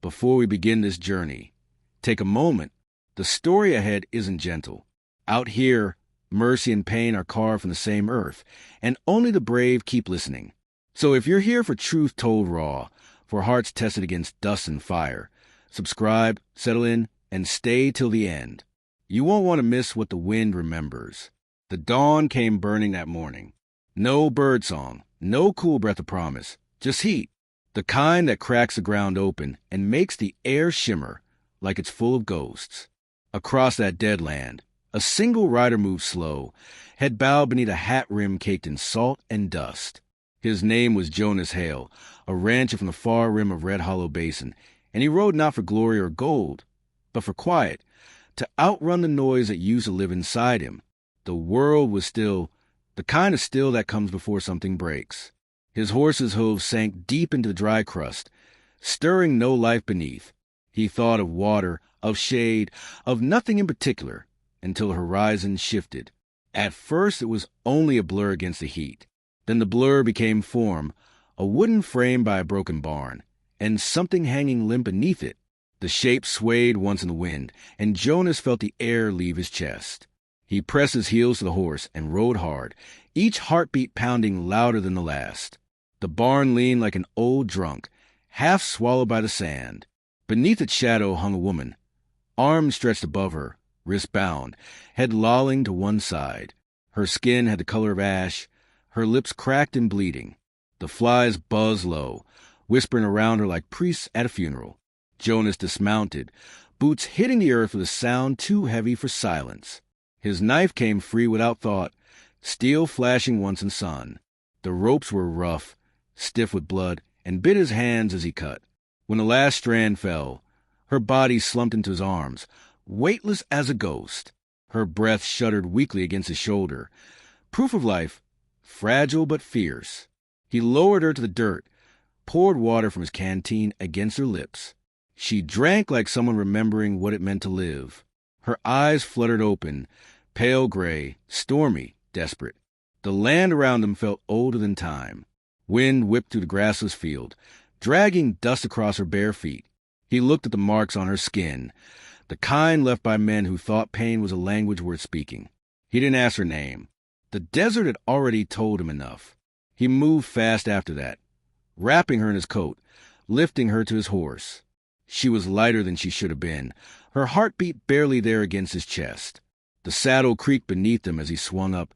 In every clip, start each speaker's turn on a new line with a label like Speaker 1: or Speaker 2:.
Speaker 1: before we begin this journey, take a moment. The story ahead isn't gentle. Out here, mercy and pain are carved from the same earth, and only the brave keep listening. So if you're here for truth told raw, for hearts tested against dust and fire, subscribe, settle in, and stay till the end. You won't want to miss what the wind remembers. The dawn came burning that morning. No birdsong, no cool breath of promise, just heat. The kind that cracks the ground open and makes the air shimmer like it's full of ghosts. Across that dead land, a single rider moved slow, head bowed beneath a hat rim caked in salt and dust. His name was Jonas Hale, a rancher from the far rim of Red Hollow Basin, and he rode not for glory or gold, but for quiet, to outrun the noise that used to live inside him. The world was still, the kind of still that comes before something breaks. His horse's hooves sank deep into the dry crust, stirring no life beneath. He thought of water, of shade, of nothing in particular, until the horizon shifted. At first it was only a blur against the heat. Then the blur became form, a wooden frame by a broken barn, and something hanging limp beneath it. The shape swayed once in the wind, and Jonas felt the air leave his chest. He pressed his heels to the horse and rode hard, each heartbeat pounding louder than the last. The barn leaned like an old drunk, half swallowed by the sand. Beneath its shadow hung a woman, arms stretched above her, wrists bound, head lolling to one side. Her skin had the color of ash, her lips cracked and bleeding. The flies buzzed low, whispering around her like priests at a funeral. Jonas dismounted, boots hitting the earth with a sound too heavy for silence. His knife came free without thought, steel flashing once in sun. The ropes were rough, stiff with blood, and bit his hands as he cut. When the last strand fell, her body slumped into his arms, weightless as a ghost. Her breath shuddered weakly against his shoulder. Proof of life, fragile but fierce. He lowered her to the dirt, poured water from his canteen against her lips. She drank like someone remembering what it meant to live. Her eyes fluttered open, pale gray, stormy, desperate. The land around them felt older than time. Wind whipped through the grassless field, dragging dust across her bare feet. He looked at the marks on her skin, the kind left by men who thought pain was a language worth speaking. He didn't ask her name. The desert had already told him enough. He moved fast after that, wrapping her in his coat, lifting her to his horse. She was lighter than she should have been, her heartbeat barely there against his chest. The saddle creaked beneath him as he swung up,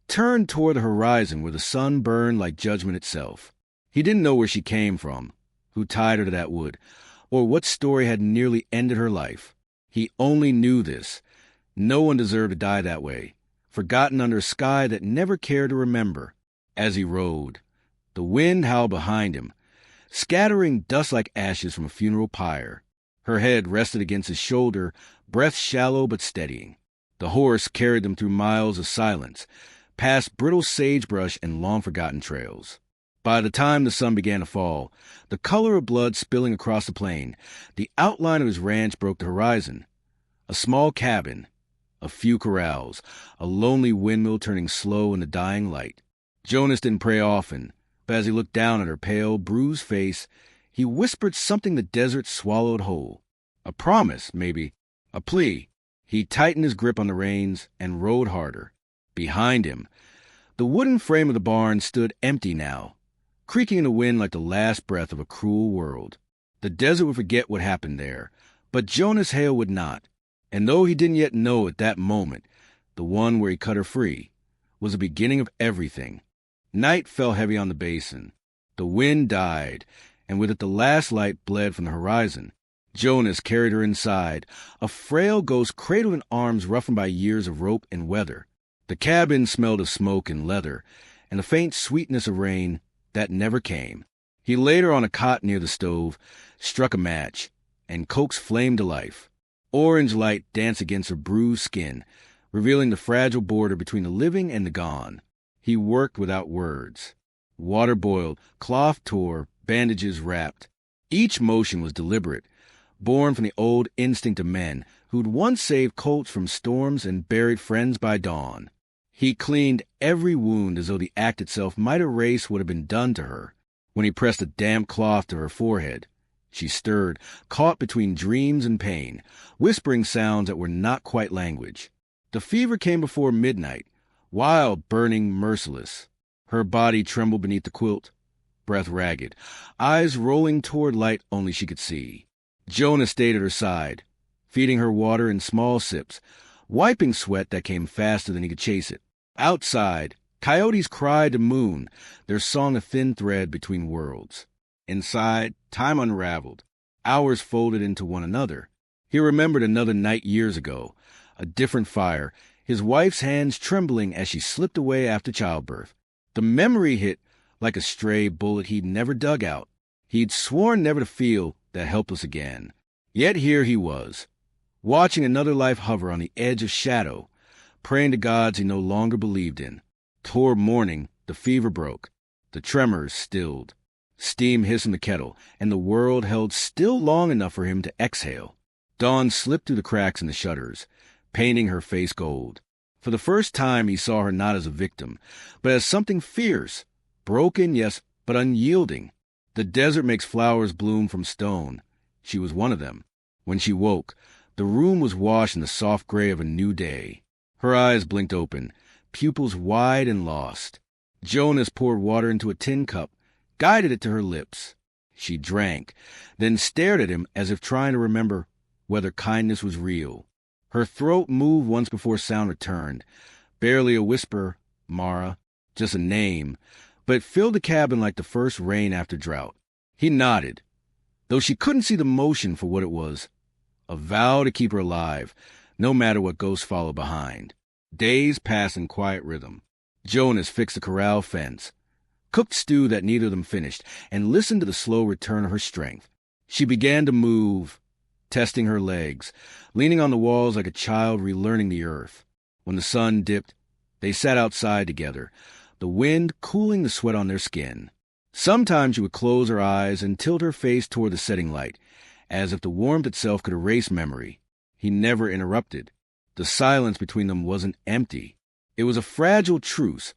Speaker 1: turned toward the horizon where the sun burned like judgment itself. He didn't know where she came from, who tied her to that wood, or what story had nearly ended her life. He only knew this. No one deserved to die that way, forgotten under a sky that never cared to remember. As he rode, the wind howled behind him, scattering dust like ashes from a funeral pyre. Her head rested against his shoulder, breath shallow but steadying. The horse carried them through miles of silence, past brittle sagebrush and long-forgotten trails. By the time the sun began to fall, the color of blood spilling across the plain, the outline of his ranch broke the horizon. A small cabin, a few corrals, a lonely windmill turning slow in the dying light. Jonas didn't pray often, but as he looked down at her pale, bruised face, he whispered something the desert swallowed whole. A promise, maybe, a plea. He tightened his grip on the reins and rode harder. Behind him, the wooden frame of the barn stood empty now, creaking in the wind like the last breath of a cruel world. The desert would forget what happened there, but Jonas Hale would not. And though he didn't yet know at that moment, the one where he cut her free, was the beginning of everything. Night fell heavy on the basin. The wind died, and with it the last light bled from the horizon. Jonas carried her inside, a frail ghost cradled in arms roughened by years of rope and weather. The cabin smelled of smoke and leather, and the faint sweetness of rain that never came. He laid her on a cot near the stove, struck a match, and coaxed flame to life. Orange light danced against her bruised skin, revealing the fragile border between the living and the gone. He worked without words. Water boiled, cloth tore, bandages wrapped. Each motion was deliberate, born from the old instinct of men who'd once saved colts from storms and buried friends by dawn. He cleaned every wound as though the act itself might erase what had been done to her. When he pressed a damp cloth to her forehead, She stirred, caught between dreams and pain, whispering sounds that were not quite language. The fever came before midnight, wild, burning, merciless. Her body trembled beneath the quilt, breath ragged, eyes rolling toward light only she could see. Jonah stayed at her side, feeding her water in small sips, wiping sweat that came faster than he could chase it. Outside, coyotes cried to moon, their song a thin thread between worlds. Inside, time unraveled, hours folded into one another. He remembered another night years ago, a different fire, his wife's hands trembling as she slipped away after childbirth. The memory hit like a stray bullet he'd never dug out. He'd sworn never to feel that helpless again. Yet here he was, watching another life hover on the edge of shadow, praying to gods he no longer believed in. Toward morning, the fever broke. The tremors stilled. Steam hissed in the kettle, and the world held still long enough for him to exhale. Dawn slipped through the cracks in the shutters, painting her face gold. For the first time he saw her not as a victim, but as something fierce, broken, yes, but unyielding. The desert makes flowers bloom from stone. She was one of them. When she woke, the room was washed in the soft gray of a new day. Her eyes blinked open, pupils wide and lost. Jonas poured water into a tin cup, guided it to her lips. She drank, then stared at him as if trying to remember whether kindness was real. Her throat moved once before sound returned. Barely a whisper, Mara, just a name, but it filled the cabin like the first rain after drought. He nodded, though she couldn't see the motion for what it was. A vow to keep her alive, no matter what ghosts follow behind. Days passed in quiet rhythm. Jonas fixed the corral fence, cooked stew that neither of them finished, and listened to the slow return of her strength. She began to move, testing her legs, leaning on the walls like a child relearning the earth. When the sun dipped, they sat outside together, the wind cooling the sweat on their skin. Sometimes she would close her eyes and tilt her face toward the setting light, as if the warmth itself could erase memory. He never interrupted. The silence between them wasn't empty. It was a fragile truce,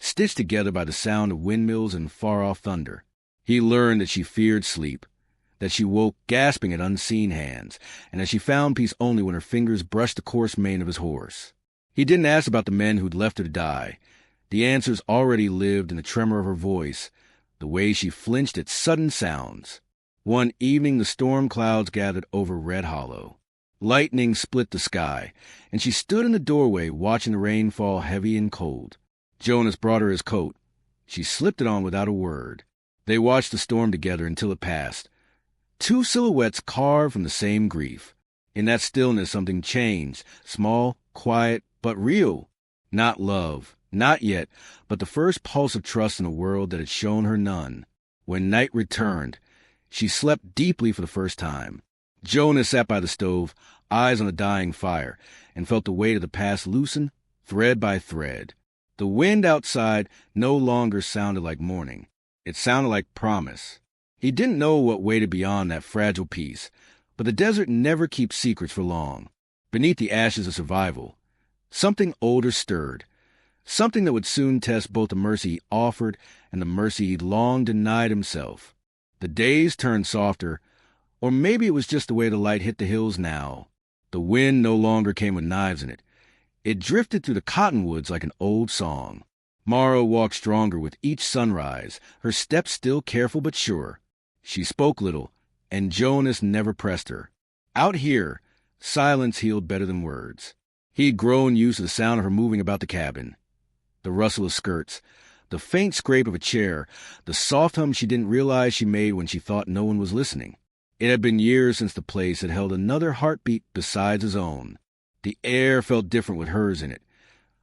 Speaker 1: stitched together by the sound of windmills and far-off thunder. He learned that she feared sleep, that she woke gasping at unseen hands, and that she found peace only when her fingers brushed the coarse mane of his horse. He didn't ask about the men who'd left her to die. The answers already lived in the tremor of her voice, the way she flinched at sudden sounds. One evening the storm clouds gathered over Red Hollow. Lightning split the sky, and she stood in the doorway watching the rain fall heavy and cold. Jonas brought her his coat. She slipped it on without a word. They watched the storm together until it passed. Two silhouettes carved from the same grief. In that stillness something changed, small, quiet, but real. Not love, not yet, but the first pulse of trust in a world that had shown her none. When night returned, she slept deeply for the first time. Jonas sat by the stove, eyes on the dying fire, and felt the weight of the past loosen, thread by thread. The wind outside no longer sounded like morning. It sounded like promise. He didn't know what waited beyond that fragile peace, but the desert never keeps secrets for long. Beneath the ashes of survival, something older stirred, something that would soon test both the mercy he offered and the mercy he'd long denied himself. The days turned softer, or maybe it was just the way the light hit the hills now. The wind no longer came with knives in it. It drifted through the cottonwoods like an old song. Mara walked stronger with each sunrise, her steps still careful but sure. She spoke little, and Jonas never pressed her. Out here, silence healed better than words. He'd grown used to the sound of her moving about the cabin. The rustle of skirts, the faint scrape of a chair, the soft hum she didn't realize she made when she thought no one was listening. It had been years since the place had held another heartbeat besides his own. The air felt different with hers in it,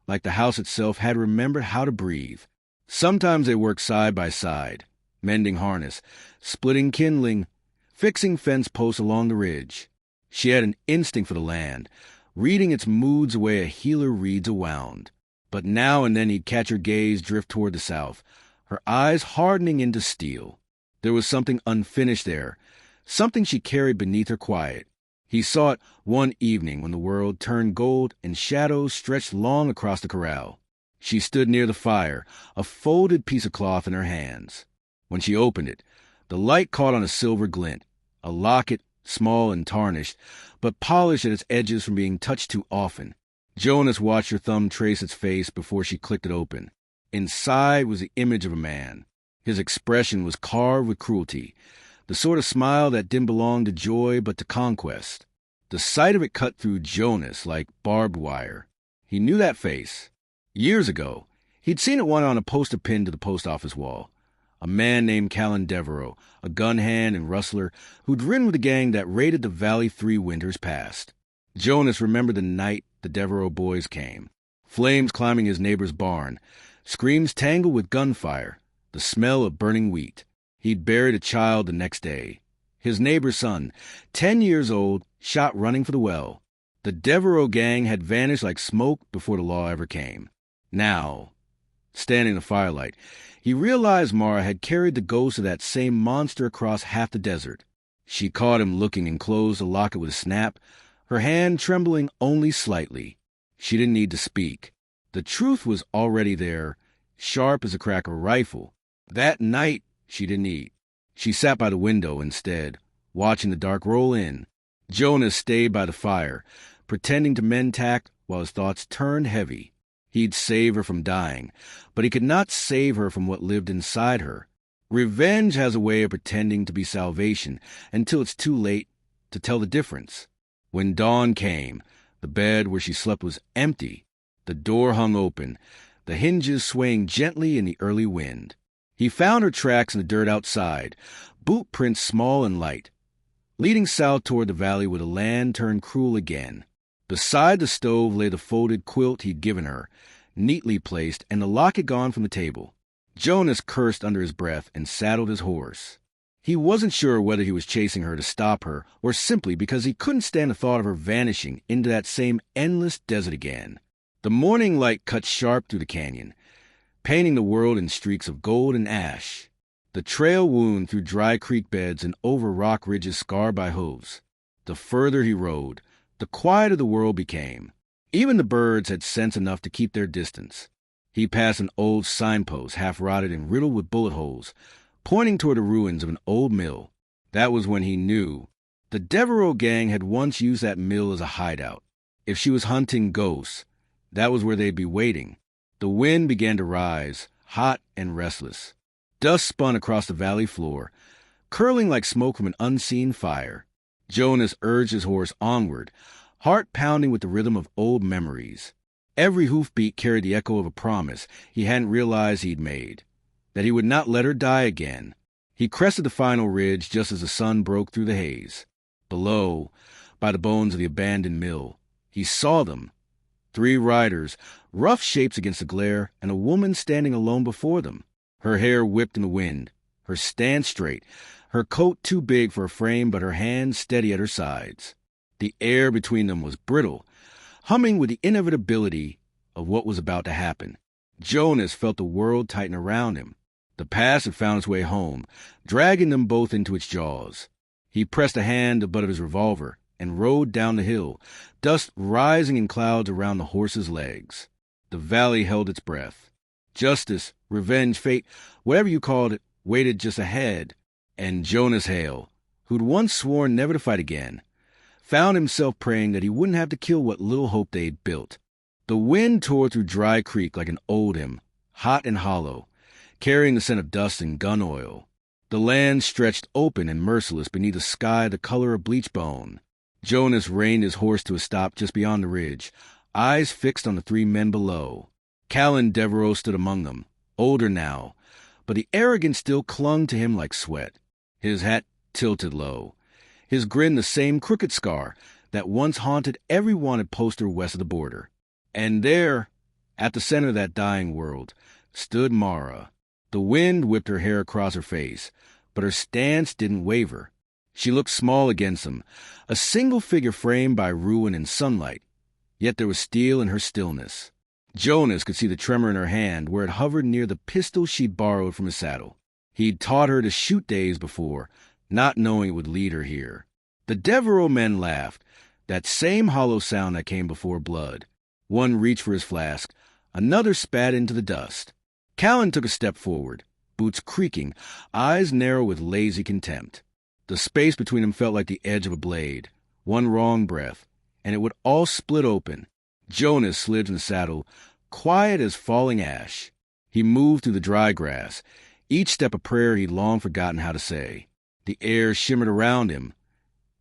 Speaker 1: like the house itself had remembered how to breathe. Sometimes they worked side by side, mending harness, splitting kindling, fixing fence posts along the ridge. She had an instinct for the land, reading its moods the way a healer reads a wound. But now and then he'd catch her gaze drift toward the south, her eyes hardening into steel. There was something unfinished there, something she carried beneath her quiet. He saw it one evening when the world turned gold and shadows stretched long across the corral. She stood near the fire, a folded piece of cloth in her hands. When she opened it, the light caught on a silver glint, A locket, small and tarnished, but polished at its edges from being touched too often. Jonas watched her thumb trace its face before she clicked it open. Inside was the image of a man. His expression was carved with cruelty, the sort of smile that didn't belong to joy but to conquest. The sight of it cut through Jonas like barbed wire. He knew that face. Years ago, he'd seen it one on a poster pinned to the post office wall. A man named Callan Devereaux, a gun hand and rustler, who'd ridden with a gang that raided the Valley 3 winters past. Jonas remembered the night the Devereaux boys came. Flames climbing his neighbor's barn, screams tangled with gunfire, the smell of burning wheat. He'd buried a child the next day. His neighbor's son, 10 years old, shot running for the well. The Devereaux gang had vanished like smoke before the law ever came. Now, standing in the firelight, he realized Mara had carried the ghost of that same monster across half the desert. She caught him looking and closed the locket with a snap, her hand trembling only slightly. She didn't need to speak. The truth was already there, sharp as a crack of a rifle. That night, she didn't eat. She sat by the window instead, watching the dark roll in. Jonas stayed by the fire, pretending to mend tack while his thoughts turned heavy. He'd save her from dying, but he could not save her from what lived inside her. Revenge has a way of pretending to be salvation until it's too late to tell the difference. When dawn came, the bed where she slept was empty. The door hung open, the hinges swaying gently in the early wind. He found her tracks in the dirt outside, boot prints small and light, leading south toward the valley where the land turned cruel again. Beside the stove lay the folded quilt he'd given her, neatly placed, and the locket gone from the table. Jonas cursed under his breath and saddled his horse. He wasn't sure whether he was chasing her to stop her or simply because he couldn't stand the thought of her vanishing into that same endless desert again. The morning light cut sharp through the canyon, painting the world in streaks of gold and ash. The trail wound through dry creek beds and over rock ridges scarred by hooves. The further he rode, the quieter the world became. Even the birds had sense enough to keep their distance. He passed an old signpost, half-rotted and riddled with bullet holes, pointing toward the ruins of an old mill. That was when he knew. The Devereaux gang had once used that mill as a hideout. If she was hunting ghosts, that was where they'd be waiting. The wind began to rise, hot and restless. Dust spun across the valley floor, curling like smoke from an unseen fire. Jonas urged his horse onward, heart pounding with the rhythm of old memories. Every hoofbeat carried the echo of a promise he hadn't realized he'd made, that he would not let her die again. He crested the final ridge just as the sun broke through the haze. Below, by the bones of the abandoned mill, he saw them. 3 riders, rough shapes against the glare, and a woman standing alone before them. Her hair whipped in the wind, her stance straight, her coat too big for her frame but her hands steady at her sides. The air between them was brittle, humming with the inevitability of what was about to happen. Jonas felt the world tighten around him. The past had found its way home, dragging them both into its jaws. He pressed a hand to the butt of his revolver and rode down the hill, dust rising in clouds around the horse's legs. The valley held its breath. Justice, revenge, fate, whatever you called it, waited just ahead. And Jonas Hale, who'd once sworn never to fight again, found himself praying that he wouldn't have to kill what little hope they'd built. The wind tore through Dry Creek like an old hymn, hot and hollow, carrying the scent of dust and gun oil. The land stretched open and merciless beneath a sky the color of bleached bone. Jonas reined his horse to a stop just beyond the ridge, eyes fixed on the 3 men below. Callan Devereaux stood among them, older now, but the arrogance still clung to him like sweat. His hat tilted low, his grin the same crooked scar that once haunted every wanted poster west of the border. And there, at the center of that dying world, stood Mara. The wind whipped her hair across her face, but her stance didn't waver. She looked small against him, a single figure framed by ruin and sunlight, yet there was steel in her stillness. Jonas could see the tremor in her hand where it hovered near the pistol she'd borrowed from his saddle. He'd taught her to shoot days before, not knowing it would lead her here. The Devereaux men laughed, that same hollow sound that came before blood. One reached for his flask, another spat into the dust. Callan took a step forward, boots creaking, eyes narrow with lazy contempt. The space between them felt like the edge of a blade. One wrong breath, and it would all split open. Jonas slid in the saddle, quiet as falling ash. He moved through the dry grass, each step a prayer he'd long forgotten how to say. The air shimmered around him,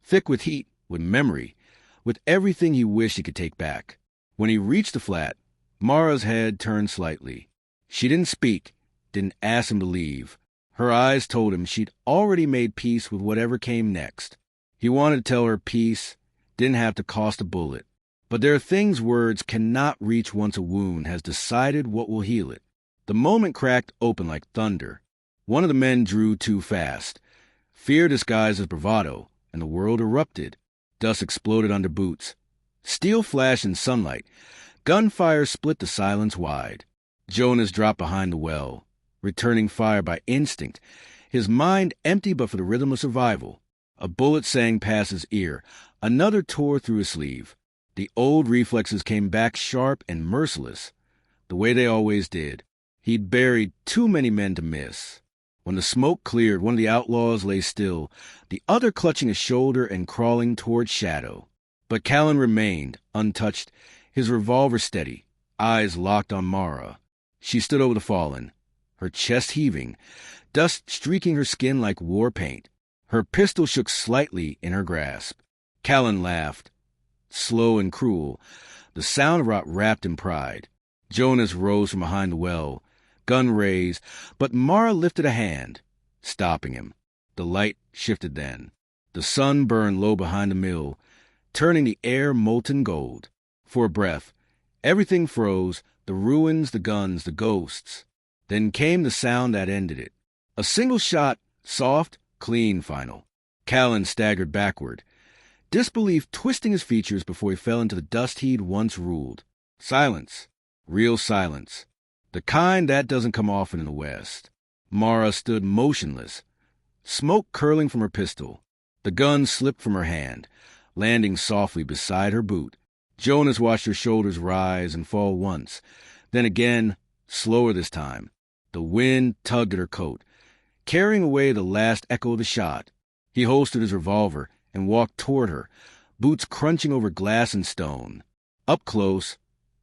Speaker 1: thick with heat, with memory, with everything he wished he could take back. When he reached the flat, Mara's head turned slightly. She didn't speak, didn't ask him to leave. Her eyes told him she'd already made peace with whatever came next. He wanted to tell her peace didn't have to cost a bullet. But there are things words cannot reach once a wound has decided what will heal it. The moment cracked open like thunder. One of the men drew too fast. Fear disguised as bravado, and the world erupted. Dust exploded under boots. Steel flashed in sunlight. Gunfire split the silence wide. Jonas dropped behind the well, returning fire by instinct, his mind empty but for the rhythm of survival. A bullet sang past his ear. Another tore through his sleeve. The old reflexes came back sharp and merciless, the way they always did. He'd buried too many men to miss. When the smoke cleared, one of the outlaws lay still, the other clutching his shoulder and crawling toward Shadow. But Callan remained, untouched, his revolver steady, eyes locked on Mara. She stood over the fallen, her chest heaving, dust streaking her skin like war paint. Her pistol shook slightly in her grasp. Callan laughed, slow and cruel, the sound of it wrapped in pride. Jonas rose from behind the well, gun raised, but Mara lifted a hand, stopping him. The light shifted then. The sun burned low behind the mill, turning the air molten gold. For a breath, everything froze, the ruins, the guns, the ghosts. Then came the sound that ended it. A single shot, soft, clean final. Callan staggered backward, disbelief twisting his features before he fell into the dust he'd once ruled. Silence. Real silence. The kind that doesn't come often in the West. Mara stood motionless, smoke curling from her pistol. The gun slipped from her hand, landing softly beside her boot. Jonas watched her shoulders rise and fall once, then again, slower this time. The wind tugged at her coat, carrying away the last echo of the shot. He holstered his revolver and walked toward her, boots crunching over glass and stone. Up close,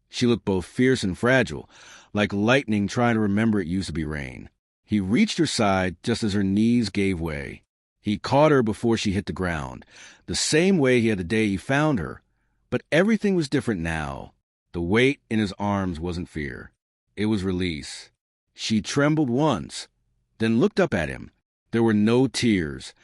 Speaker 1: she looked both fierce and fragile, like lightning trying to remember it used to be rain. He reached her side just as her knees gave way. He caught her before she hit the ground, the same way he had the day he found her. But everything was different now. The weight in his arms wasn't fear. It was release. She trembled once, then looked up at him. There were no tears,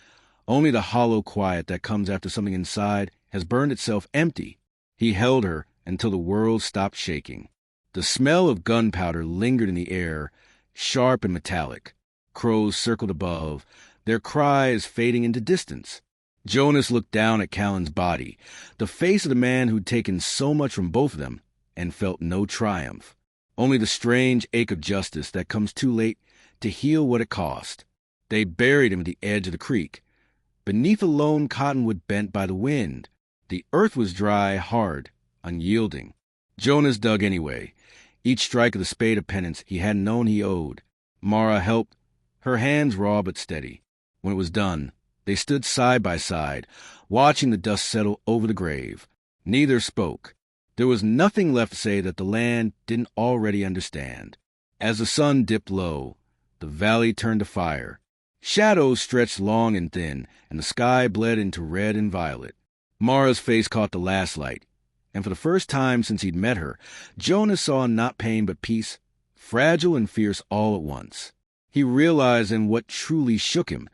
Speaker 1: only the hollow quiet that comes after something inside has burned itself empty. He held her until the world stopped shaking. The smell of gunpowder lingered in the air, sharp and metallic. Crows circled above, their cries fading into distance. Jonas looked down at Callan's body, the face of the man who'd taken so much from both of them, and felt no triumph. Only the strange ache of justice that comes too late to heal what it cost. They buried him at the edge of the creek, beneath a lone cottonwood bent by the wind. The earth was dry, hard, unyielding. Jonas dug anyway, each strike of the spade of penance he hadn't known he owed. Mara helped, her hands raw but steady. When it was done, they stood side by side, watching the dust settle over the grave. Neither spoke. There was nothing left to say that the land didn't already understand. As the sun dipped low, the valley turned to fire. Shadows stretched long and thin, and the sky bled into red and violet. Mara's face caught the last light, and for the first time since he'd met her, Jonas saw not pain but peace, fragile and fierce all at once. He realized then what truly shook him.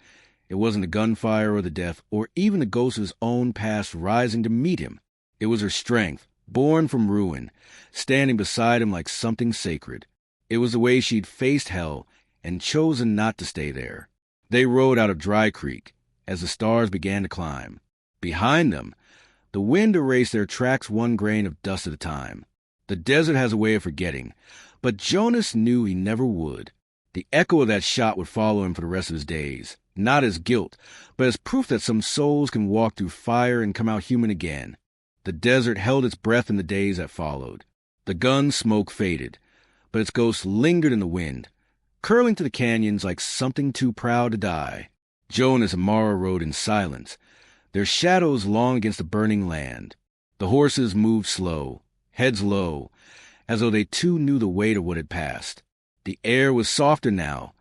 Speaker 1: It wasn't the gunfire or the death, or even the ghost of his own past rising to meet him. It was her strength, born from ruin, standing beside him like something sacred. It was the way she'd faced hell and chosen not to stay there. They rode out of Dry Creek as the stars began to climb. Behind them, the wind erased their tracks one grain of dust at a time. The desert has a way of forgetting, but Jonas knew he never would. The echo of that shot would follow him for the rest of his days, not as guilt, but as proof that some souls can walk through fire and come out human again. The desert held its breath in the days that followed. The gun smoke faded, but its ghost lingered in the wind, curling to the canyons like something too proud to die. Jonas and Mara rode in silence, their shadows long against the burning land. The horses moved slow, heads low, as though they too knew the weight of what had passed. The air was softer now,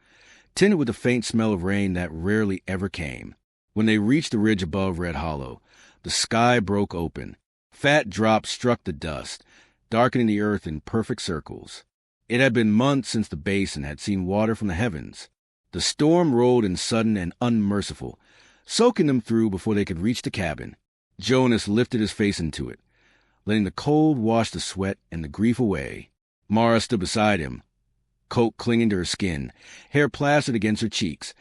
Speaker 1: tinted with the faint smell of rain that rarely ever came. When they reached the ridge above Red Hollow, the sky broke open. Fat drops struck the dust, darkening the earth in perfect circles. It had been months since the basin had seen water from the heavens. The storm rolled in sudden and unmerciful, soaking them through before they could reach the cabin. Jonas lifted his face into it, letting the cold wash the sweat and the grief away. Mara stood beside him, coat clinging to her skin, hair plastered against her cheeks,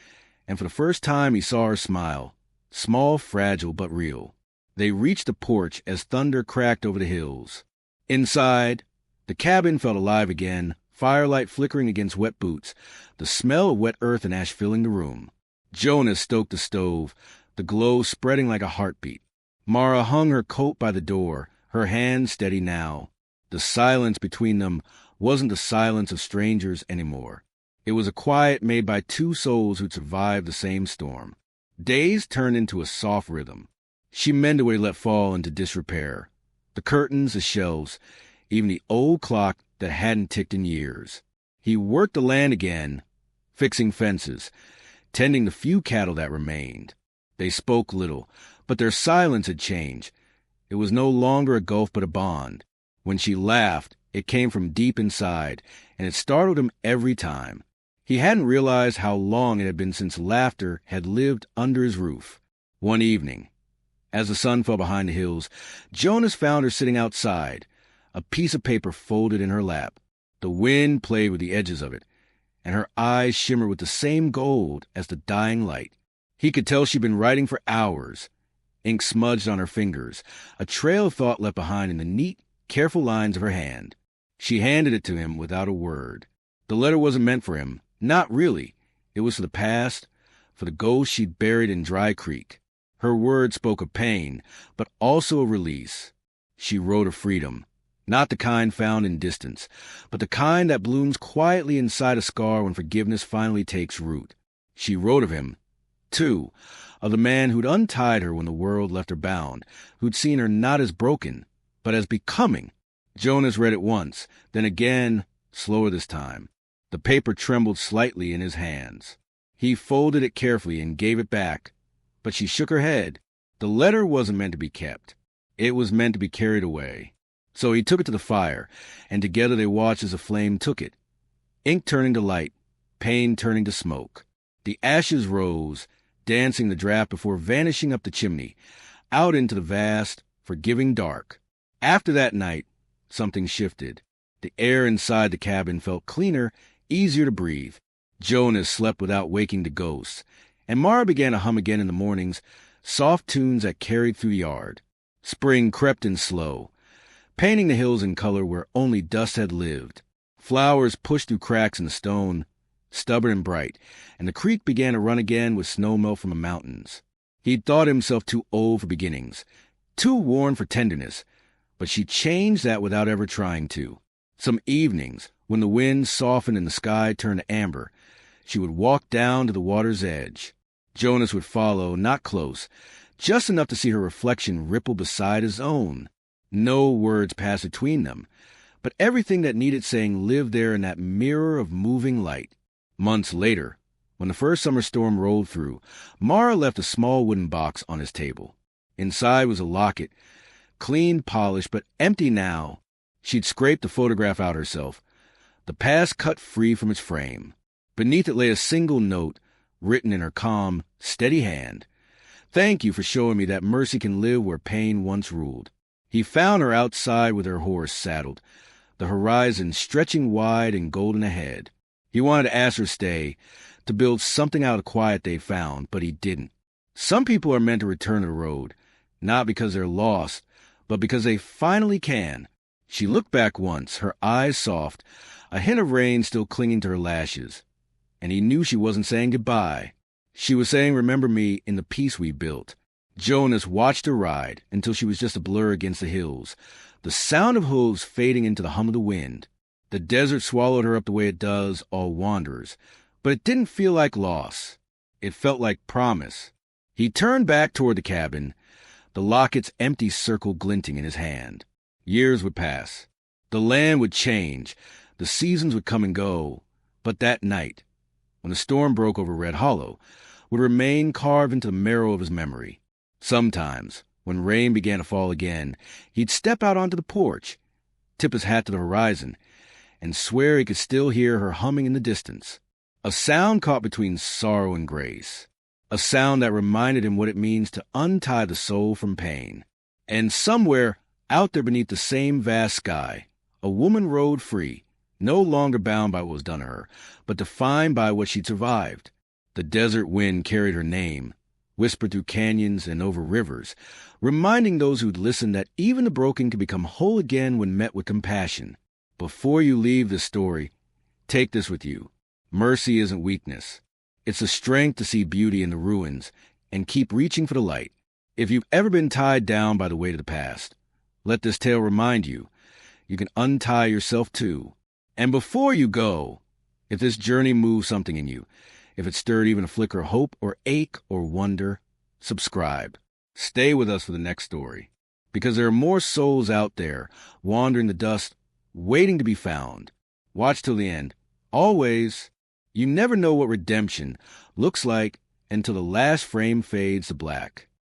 Speaker 1: and for the first time he saw her smile, small, fragile, but real. They reached the porch as thunder cracked over the hills. Inside, the cabin felt alive again, firelight flickering against wet boots, the smell of wet earth and ash filling the room. Jonas stoked the stove, the glow spreading like a heartbeat. Mara hung her coat by the door, her hand steady now. The silence between them wasn't the silence of strangers anymore. It was a quiet made by two souls who'd survived the same storm. Days turned into a soft rhythm. She mended what he let fall into disrepair. The curtains, the shelves, even the old clock that hadn't ticked in years. He worked the land again, fixing fences, tending the few cattle that remained. They spoke little, but their silence had changed. It was no longer a gulf but a bond. When she laughed, it came from deep inside, and it startled him every time. He hadn't realized how long it had been since laughter had lived under his roof. One evening, as the sun fell behind the hills, Jonas found her sitting outside, a piece of paper folded in her lap. The wind played with the edges of it, and her eyes shimmered with the same gold as the dying light. He could tell she'd been writing for hours, ink smudged on her fingers, a trail of thought left behind in the neat, careful lines of her hand. She handed it to him without a word. The letter wasn't meant for him, not really. It was for the past, for the ghost she'd buried in Dry Creek. Her words spoke of pain, but also of release. She wrote of freedom, not the kind found in distance, but the kind that blooms quietly inside a scar when forgiveness finally takes root. She wrote of him, too, of the man who'd untied her when the world left her bound, who'd seen her not as broken, but as becoming. Jonas read it once, then again, slower this time. The paper trembled slightly in his hands. He folded it carefully and gave it back, but she shook her head. The letter wasn't meant to be kept. It was meant to be carried away. So he took it to the fire, and together they watched as the flame took it. Ink turning to light, pain turning to smoke. The ashes rose, dancing the draft before vanishing up the chimney, out into the vast, forgiving dark. After that night, something shifted. The air inside the cabin felt cleaner, easier to breathe. Jonas slept without waking the ghosts, and Mara began to hum again in the mornings, soft tunes that carried through the yard. Spring crept in slow, painting the hills in color where only dust had lived. Flowers pushed through cracks in the stone, stubborn and bright, and the creek began to run again with snow melt from the mountains. He'd thought himself too old for beginnings, too worn for tenderness, but she changed that without ever trying to. Some evenings, when the wind softened and the sky turned to amber, she would walk down to the water's edge. Jonas would follow, not close, just enough to see her reflection ripple beside his own. No words passed between them, but everything that needed saying lived there in that mirror of moving light. Months later, when the first summer storm rolled through, Mara left a small wooden box on his table. Inside was a locket, clean, polished, but empty now. She'd scraped the photograph out herself, the past cut free from its frame. Beneath it lay a single note, written in her calm, steady hand. "Thank you for showing me that mercy can live where pain once ruled." He found her outside with her horse saddled, the horizon stretching wide and golden ahead. He wanted to ask her to stay, to build something out of the quiet they found, but he didn't. Some people are meant to return to the road, not because they're lost, but because they finally can. She looked back once, her eyes soft, a hint of rain still clinging to her lashes. And he knew she wasn't saying goodbye. She was saying, "Remember me in the peace we built." Jonas watched her ride until she was just a blur against the hills, the sound of hooves fading into the hum of the wind. The desert swallowed her up the way it does all wanderers, but it didn't feel like loss. It felt like promise. He turned back toward the cabin, the locket's empty circle glinting in his hand. Years would pass. The land would change. The seasons would come and go. But that night, when the storm broke over Red Hollow, would remain carved into the marrow of his memory. Sometimes, when rain began to fall again, he'd step out onto the porch, tip his hat to the horizon, and swear he could still hear her humming in the distance. A sound caught between sorrow and grace. A sound that reminded him what it means to untie the soul from pain. And somewhere, out there beneath the same vast sky, a woman rode free, no longer bound by what was done to her, but defined by what she'd survived. The desert wind carried her name, whispered through canyons and over rivers, reminding those who'd listened that even the broken can become whole again when met with compassion. Before you leave this story, take this with you. Mercy isn't weakness. It's the strength to see beauty in the ruins and keep reaching for the light. If you've ever been tied down by the weight of the past, let this tale remind you, you can untie yourself too. And before you go, if this journey moved something in you, if it stirred even a flicker of hope or ache or wonder, subscribe. Stay with us for the next story, because there are more souls out there wandering the dust, waiting to be found. Watch till the end. Always. You never know what redemption looks like until the last frame fades to black.